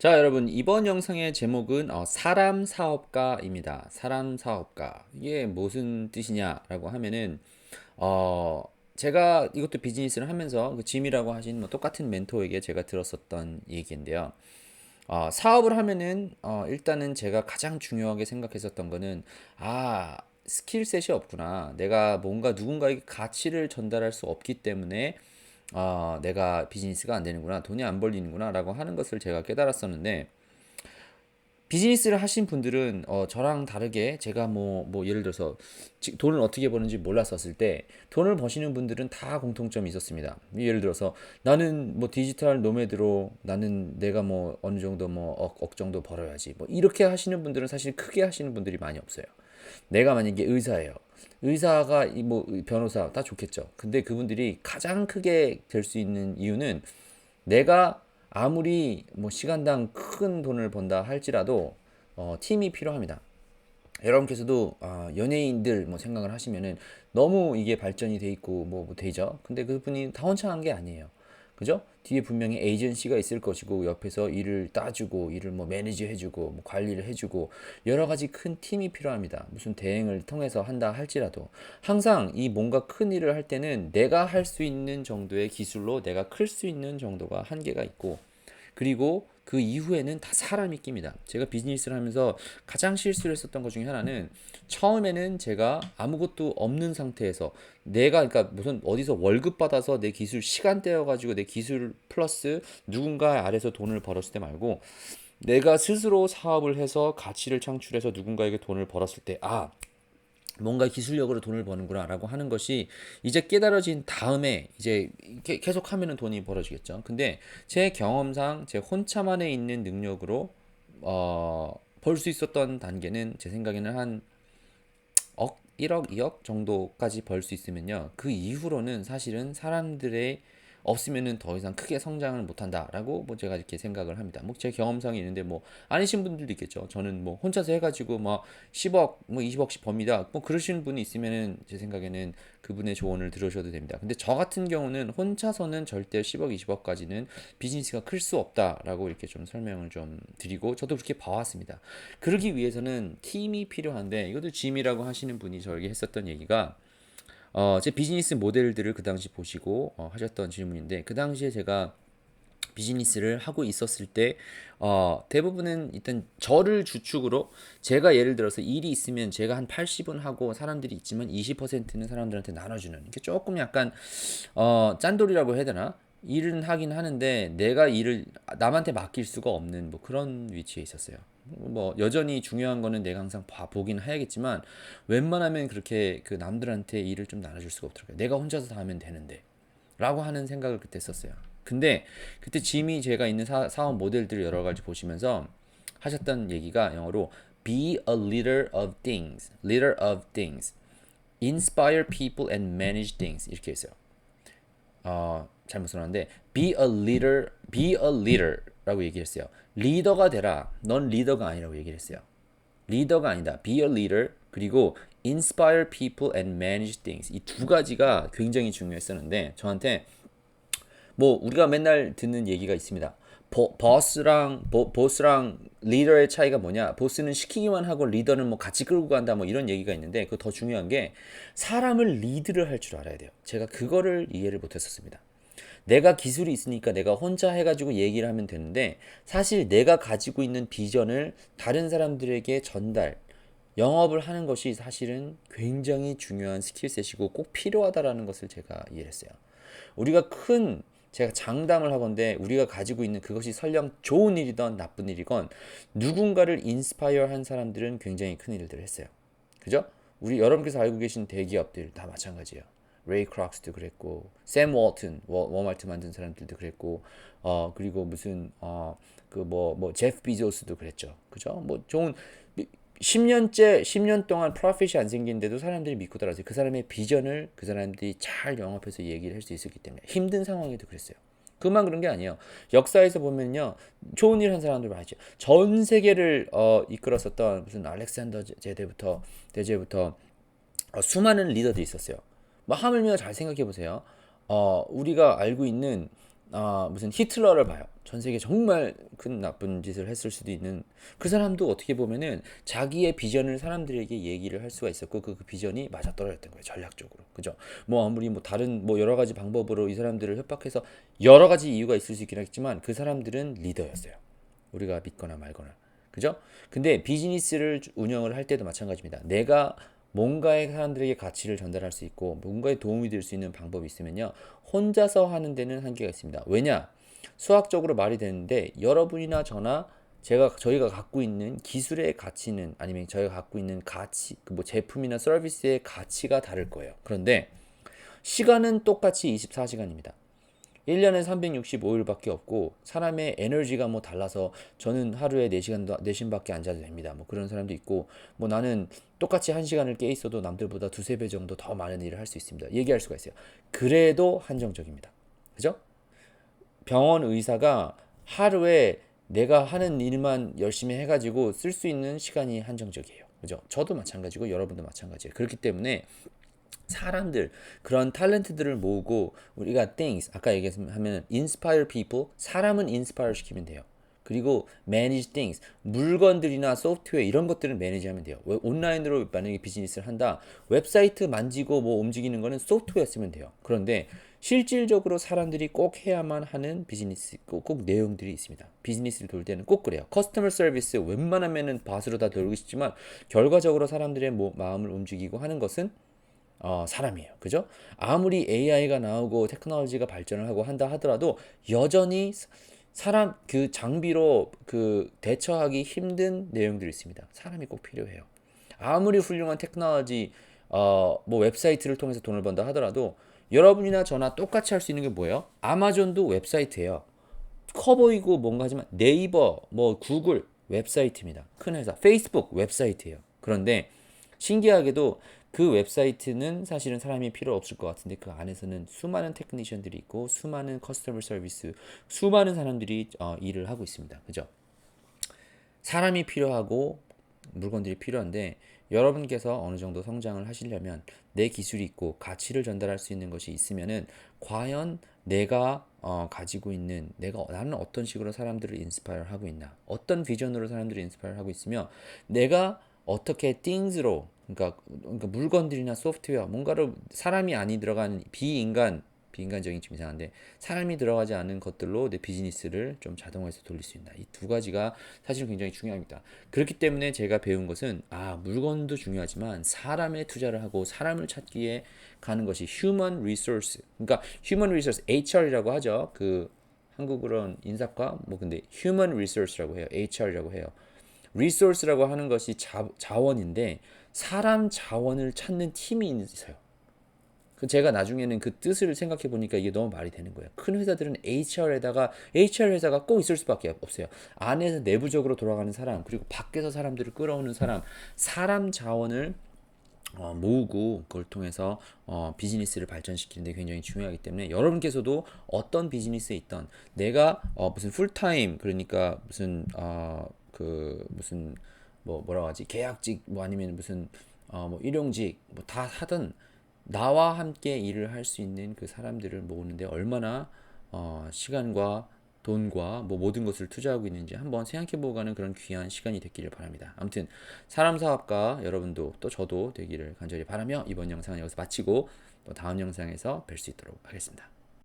자, 여러분, 이번 영상의 제목은 사람 사업가입니다. 사람 사업가. 이게 무슨 뜻이냐라고 하면은 어, 제가 이것도 비즈니스를 하면서 그 짐이라고 하신 뭐 똑같은 멘토에게 제가 들었었던 얘기인데요. 사업을 하면은 일단은 제가 가장 중요하게 생각했었던 거는 스킬셋이 없구나. 내가 뭔가 누군가에게 가치를 전달할 수 없기 때문에 내가 비즈니스가 안 되는구나, 돈이 안 벌리는구나라고 하는 것을 제가 깨달았었는데, 비즈니스를 하신 분들은 저랑 다르게 제가 뭐 예를 들어서 돈을 어떻게 버는지 몰랐었을 때 돈을 버시는 분들은 다 공통점이 있었습니다. 예를 들어서 나는 뭐 디지털 노매드로 나는 내가 뭐 어느 정도 뭐 억 정도 벌어야지 뭐 이렇게 하시는 분들은 사실 크게 하시는 분들이 많이 없어요. 내가 만약에 의사예요. 의사가 뭐 변호사 다 좋겠죠. 근데 그분들이 가장 크게 될 수 있는 이유는 내가 아무리 뭐 시간당 큰 돈을 번다 할지라도 팀이 필요합니다. 여러분께서도 연예인들 뭐 생각을 하시면은 너무 이게 발전이 돼 있고 뭐 되죠. 근데 그분이 다 혼자 한 게 아니에요. 그죠? 뒤에 분명히 에이전시가 있을 것이고 옆에서 일을 따주고 일을 뭐 매니지 해주고 뭐 관리를 해주고 여러 가지 큰 팀이 필요합니다. 무슨 대행을 통해서 한다 할지라도 항상 이 뭔가 큰 일을 할 때는 내가 할 수 있는 정도의 기술로 내가 클 수 있는 정도가 한계가 있고, 그리고 그 이후에는 다 사람이 낍니다. 제가 비즈니스를 하면서 가장 실수를 했었던 것 중에 하나는, 처음에는 제가 아무것도 없는 상태에서 내가 그러니까 무슨 어디서 월급 받아서 내 기술 시간 떼어가지고 내 기술 플러스 누군가 아래서 돈을 벌었을 때 말고, 내가 스스로 사업을 해서 가치를 창출해서 누군가에게 돈을 벌었을 때 뭔가 기술력으로 돈을 버는구나라고 하는 것이 이제 깨달아진 다음에 이제 계속 하면은 돈이 벌어지겠죠. 근데 제 경험상 제 혼자만에 있는 능력으로 벌 수 있었던 단계는 제 생각에는 한 억, 1억, 2억 정도까지 벌 수 있으면요. 그 이후로는 사실은 사람들의 없으면은 더 이상 크게 성장을 못한다라고 뭐 제가 이렇게 생각을 합니다. 뭐 제 경험상이 있는데 뭐 아니신 분들도 있겠죠. 저는 뭐 혼자서 해가지고 뭐 10억, 뭐 20억씩 법니다. 뭐 그러시는 분이 있으면은 제 생각에는 그분의 조언을 들으셔도 됩니다. 근데 저 같은 경우는 혼자서는 절대 10억, 20억까지는 비즈니스가 클 수 없다라고 이렇게 좀 설명을 좀 드리고 저도 그렇게 봐왔습니다. 그러기 위해서는 팀이 필요한데, 이것도 짐이라고 하시는 분이 저에게 했었던 얘기가 제 비즈니스 모델들을 그 당시 보시고 하셨던 질문인데, 그 당시에 제가 비즈니스를 하고 있었을 때 대부분은 일단 저를 주축으로, 제가 예를 들어서 일이 있으면 제가 한 80은 하고 사람들이 있지만 20%는 사람들한테 나눠주는, 이게 조금 약간 짠돌이라고 해야 되나? 일은 하긴 하는데 내가 일을 남한테 맡길 수가 없는 뭐 그런 위치에 있었어요. 뭐 여전히 중요한 거는 내가 항상 보긴 해야겠지만 웬만하면 그렇게 그 남들한테 일을 좀 나눠줄 수가 없더라고요. 내가 혼자서 다 하면 되는데 라고 하는 생각을 그때 했었어요. 근데 그때 짐이 제가 있는 사업 모델들을 여러 가지 보시면서 하셨던 얘기가 영어로 be a leader of things, leader of things, inspire people and manage things 이렇게 했어요. 잘못 써놨는데 be a leader라고 얘기했어요. 리더가 되라. 넌 리더가 아니라고 얘기를 했어요. 리더가 아니다. Be a leader. 그리고 inspire people and manage things. 이 두 가지가 굉장히 중요했었는데, 저한테 뭐 우리가 맨날 듣는 얘기가 있습니다. 보스랑 리더의 차이가 뭐냐? 보스는 시키기만 하고 리더는 뭐 같이 끌고 간다 뭐 이런 얘기가 있는데, 그 더 중요한 게 사람을 리드를 할 줄 알아야 돼요. 제가 그거를 이해를 못했었습니다. 내가 기술이 있으니까 내가 혼자 해가지고 얘기를 하면 되는데, 사실 내가 가지고 있는 비전을 다른 사람들에게 전달, 영업을 하는 것이 사실은 굉장히 중요한 스킬셋이고 꼭 필요하다라는 것을 제가 이해했어요. 우리가 제가 장담을 하건대 우리가 가지고 있는 그것이 설령 좋은 일이든 나쁜 일이건 누군가를 인스파이어 한 사람들은 굉장히 큰 일들을 했어요. 그죠? 우리 여러분께서 알고 계신 대기업들 다 마찬가지예요. 레이 크락스도 그랬고, 샘 월튼, 워마트 만든 사람들도 그랬고, 그리고 무슨 그 뭐 제프 비조스도 그랬죠. 그죠? 뭐 좋은 10년 동안 프로핏이 안 생기는데도 사람들이 믿고 따라서 그 사람의 비전을 그 사람들이 잘 영업해서 얘기를 할 수 있었기 때문에 힘든 상황에도 그랬어요. 그만 그런 게 아니에요. 역사에서 보면요, 좋은 일 한 사람들 많죠. 전 세계를 이끌었었던 무슨 알렉산더 대제부터 수많은 리더들이 있었어요. 뭐 하물며 잘 생각해 보세요. 우리가 알고 있는 무슨 히틀러를 봐요. 전 세계 정말 큰 나쁜 짓을 했을 수도 있는 그 사람도 어떻게 보면은 자기의 비전을 사람들에게 얘기를 할 수가 있었고 그 비전이 맞아떨어졌던 거예요. 전략적으로. 그죠? 뭐 아무리 뭐 다른 뭐 여러 가지 방법으로 이 사람들을 협박해서 여러 가지 이유가 있을 수 있긴 하겠지만 그 사람들은 리더였어요. 우리가 믿거나 말거나. 그죠? 근데 비즈니스를 운영을 할 때도 마찬가지입니다. 내가 뭔가의 사람들에게 가치를 전달할 수 있고 뭔가에 도움이 될 수 있는 방법이 있으면요. 혼자서 하는 데는 한계가 있습니다. 왜냐? 수학적으로 말이 되는데 여러분이나 저나 저희가 갖고 있는 기술의 가치는 아니면 저희가 갖고 있는 가치, 그뭐 제품이나 서비스의 가치가 다를 거예요. 그런데 시간은 똑같이 24시간입니다. 1년에 365일밖에 없고 사람의 에너지가 뭐 달라서 저는 하루에 4시간밖에 안 자도 됩니다. 뭐 그런 사람도 있고 뭐 나는 똑같이 1시간을 깨 있어도 남들보다 두세 배 정도 더 많은 일을 할 수 있습니다. 얘기할 수가 있어요. 그래도 한정적입니다. 그죠? 병원 의사가 하루에 내가 하는 일만 열심히 해가지고 쓸 수 있는 시간이 한정적이에요. 그죠? 저도 마찬가지고 여러분도 마찬가지예요. 그렇기 때문에 사람들 그런 탤런트들을 모으고 우리가 things 아까 얘기하면 inspire people 사람은 inspire 시키면 돼요. 그리고 manage things 물건들이나 소프트웨어 이런 것들을 매니지하면 돼요. 온라인으로 만약에 비즈니스를 한다 웹사이트 만지고 뭐 움직이는 거는 소프트웨어 쓰면 돼요. 그런데 실질적으로 사람들이 꼭 해야만 하는 비즈니스 꼭 내용들이 있습니다. 비즈니스를 돌 때는 꼭 그래요. 커스터머 서비스 웬만하면은 밭으로 다 돌고 싶지만 결과적으로 사람들의 마음을 움직이고 하는 것은 사람이에요. 그죠? 아무리 AI가 나오고 테크놀로지가 발전을 하고 한다 하더라도 여전히 사람 그 장비로 그 대처하기 힘든 내용들이 있습니다. 사람이 꼭 필요해요. 아무리 훌륭한 테크놀로지 뭐 웹사이트를 통해서 돈을 번다 하더라도 여러분이나 저나 똑같이 할 수 있는 게 뭐예요? 아마존도 웹사이트예요. 커 보이고 뭔가 하지만 네이버, 뭐 구글 웹사이트입니다. 큰 회사, 페이스북 웹사이트예요. 그런데 신기하게도 그 웹사이트는 사실은 사람이 필요 없을 것 같은데 그 안에서는 수많은 테크니션들이 있고 수많은 커스터머 서비스, 수많은 사람들이 일을 하고 있습니다. 그죠? 사람이 필요하고 물건들이 필요한데 여러분께서 어느 정도 성장을 하시려면 내 기술이 있고 가치를 전달할 수 있는 것이 있으면은 과연 내가 가지고 있는 나는 어떤 식으로 사람들을 인스파이어 하고 있나 어떤 비전으로 사람들을 인스파이어 하고 있으며 내가 어떻게 things로 그러니까 물건들이나 소프트웨어 뭔가로 사람이 아니 들어가는 비인간적인 좀 이상한데 사람이 들어가지 않은 것들로 내 비즈니스를 좀 자동화해서 돌릴 수 있다. 이 두 가지가 사실 굉장히 중요합니다. 그렇기 때문에 제가 배운 것은 물건도 중요하지만 사람에 투자를 하고 사람을 찾기에 가는 것이 human resource. 그러니까 human resource HR이라고 하죠. 그 한국으로는 인사과 뭐 근데 human resource라고 해요. HR이라고 해요. resource라고 하는 것이 자원인데 사람 자원을 찾는 팀이 있어요. 제가 나중에는 그 뜻을 생각해 보니까 이게 너무 말이 되는 거예요. 큰 회사들은 HR에다가 HR 회사가 꼭 있을 수밖에 없어요. 안에서 내부적으로 돌아가는 사람, 그리고 밖에서 사람들을 끌어오는 사람 자원을 모으고 그걸 통해서 비즈니스를 발전시키는 데 굉장히 중요하기 때문에 여러분께서도 어떤 비즈니스에 있던 내가 무슨 풀타임 그러니까 무슨 무슨 뭐라고 하지 계약직 뭐 아니면 무슨 뭐 일용직 뭐 다 하든 나와 함께 일을 할 수 있는 그 사람들을 모으는데 얼마나 시간과 돈과 뭐 모든 것을 투자하고 있는지 한번 생각해보고 가는 그런 귀한 시간이 됐기를 바랍니다. 아무튼 사람 사업가 여러분도 또 저도 되기를 간절히 바라며 이번 영상은 여기서 마치고 또 다음 영상에서 뵐 수 있도록 하겠습니다.